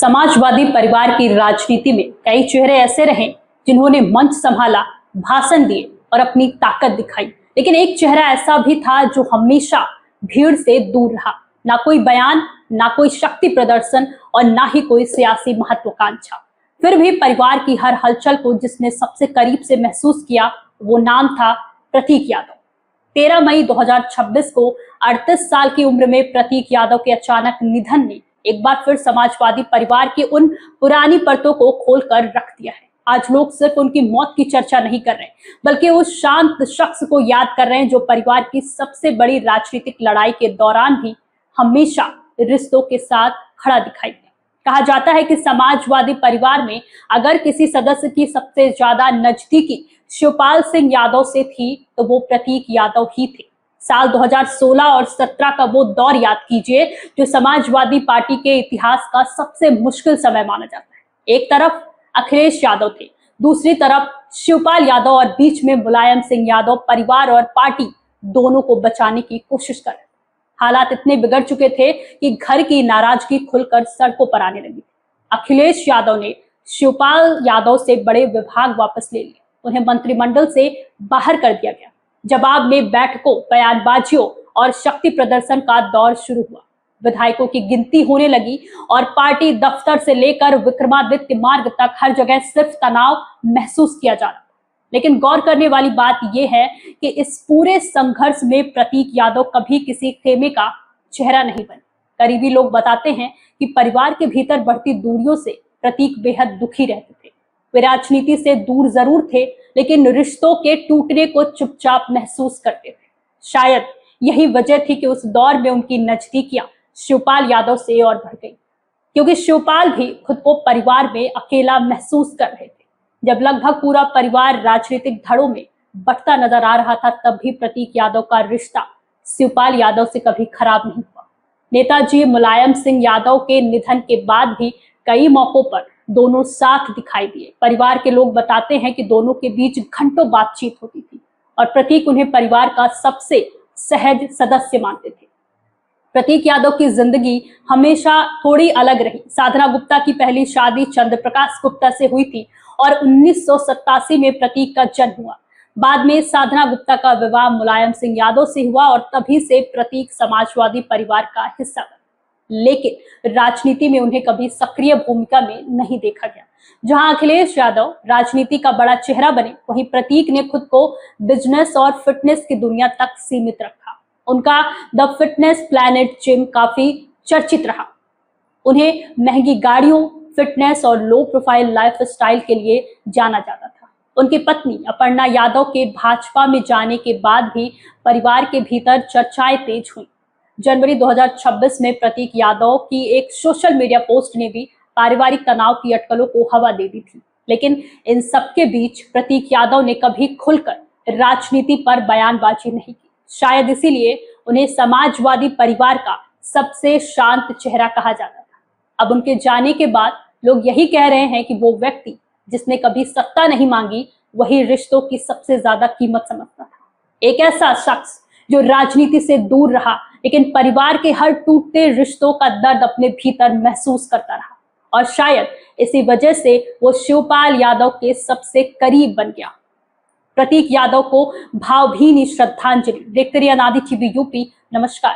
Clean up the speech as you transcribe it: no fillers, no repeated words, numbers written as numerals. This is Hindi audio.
समाजवादी परिवार की राजनीति में कई चेहरे ऐसे रहे जिन्होंने मंच संभाला, भाषण दिए और अपनी ताकत दिखाई, लेकिन एक चेहरा ऐसा भी था जो हमेशा भीड़ से दूर रहा। ना कोई बयान, ना कोई शक्ति प्रदर्शन और ना ही कोई सियासी महत्वाकांक्षा। फिर भी परिवार की हर हलचल को जिसने सबसे करीब से महसूस किया, वो नाम था प्रतीक यादव। 13 मई 2026 को 38 साल की उम्र में प्रतीक यादव के अचानक निधन ने एक बार फिर समाजवादी परिवार की उन पुरानी परतों को खोलकर रख दिया है। आज लोग सिर्फ उनकी मौत की चर्चा नहीं कर रहे, बल्कि उस शांत शख्स को याद कर रहे हैं जो परिवार की सबसे बड़ी राजनीतिक लड़ाई के दौरान भी हमेशा रिश्तों के साथ खड़ा दिखाई दिया। कहा जाता है कि समाजवादी परिवार में अगर किसी सदस्य की सबसे ज्यादा नजदीकी शिवपाल सिंह यादव से थी तो वो प्रतीक यादव ही थे। साल 2016 और 17 का वो दौर याद कीजिए जो समाजवादी पार्टी के इतिहास का सबसे मुश्किल समय माना जाता है। एक तरफ अखिलेश यादव थे, दूसरी तरफ शिवपाल यादव और बीच में मुलायम सिंह यादव परिवार और पार्टी दोनों को बचाने की कोशिश कर रहे। हालात इतने बिगड़ चुके थे कि घर की नाराजगी खुलकर सड़कों पर आने लगी। अखिलेश यादव ने शिवपाल यादव से बड़े विभाग वापस ले लिए, उन्हें मंत्रिमंडल से बाहर कर दिया गया। जवाब में बैठकों, बयानबाजियों और शक्ति प्रदर्शन का दौर शुरू हुआ। विधायकों की गिनती होने लगी और पार्टी दफ्तर से लेकर विक्रमादित्य मार्ग तक हर जगह सिर्फ तनाव महसूस किया जा रहा था। लेकिन गौर करने वाली बात यह है कि इस पूरे संघर्ष में प्रतीक यादव कभी किसी खेमे का चेहरा नहीं बने। करीबी लोग बताते हैं कि परिवार के भीतर बढ़ती दूरियों से प्रतीक बेहद दुखी रहते थे। वे राजनीति से दूर जरूर थे, लेकिन रिश्तों के टूटने को चुपचाप महसूस करते थे। शायद यही वजह थी कि उस दौर में उनकी नजदीकियां शिवपाल यादव से और बढ़ गई, क्योंकि शिवपाल भी खुद को परिवार में अकेला महसूस कर रहे थे। जब लगभग पूरा परिवार राजनीतिक धड़ों में बढ़ता नजर आ रहा था, तब भी प्रतीक यादव का रिश्ता शिवपाल यादव से कभी खराब नहीं हुआ। नेताजी मुलायम सिंह यादव के निधन के बाद भी कई मौकों पर दोनों साथ दिखाई दिए। परिवार के लोग बताते हैं कि दोनों के बीच घंटों बातचीत होती थी और प्रतीक उन्हें परिवार का सबसे सहज सदस्य मानते थे। प्रतीक यादव की जिंदगी हमेशा थोड़ी अलग रही। साधना गुप्ता की पहली शादी चंद्र प्रकाश गुप्ता से हुई थी और 1987 में प्रतीक का जन्म हुआ। बाद में साधना गुप्ता का विवाह मुलायम सिंह यादव से हुआ और तभी से प्रतीक समाजवादी परिवार का हिस्सा बना। लेकिन राजनीति में उन्हें कभी सक्रिय भूमिका में नहीं देखा गया। जहां अखिलेश यादव राजनीति का बड़ा चेहरा बने, वहीं प्रतीक ने खुद को बिजनेस और फिटनेस की दुनिया तक सीमित रखा। उनका द फिटनेस प्लैनेट जिम काफी चर्चित रहा। उन्हें महंगी गाड़ियों, फिटनेस और लो प्रोफाइल लाइफस्टाइल के लिए जाना जाता था। उनकी पत्नी अपर्णा यादव के भाजपा में जाने के बाद भी परिवार के भीतर चर्चाएं तेज हुई। जनवरी 2026 में प्रतीक यादव की एक सोशल मीडिया पोस्ट ने भी पारिवारिक तनाव की अटकलों को हवा दे दी थी। लेकिन इन सबके बीच प्रतीक यादव ने कभी खुलकर राजनीति पर बयानबाजी नहीं की। शायद इसीलिए उन्हें समाजवादी परिवार का सबसे शांत चेहरा कहा जाता था। अब उनके जाने के बाद लोग यही कह रहे हैं कि वो व्यक्ति जिसने कभी सत्ता नहीं मांगी, वही रिश्तों की सबसे ज्यादा कीमत समझता था। एक ऐसा शख्स जो राजनीति से दूर रहा, लेकिन परिवार के हर टूटते रिश्तों का दर्द अपने भीतर महसूस करता रहा। और शायद इसी वजह से वो शिवपाल यादव के सबसे करीब बन गया। प्रतीक यादव को भावभीनी श्रद्धांजलि। देखते रहिए अनादि टीवी यूपी। नमस्कार।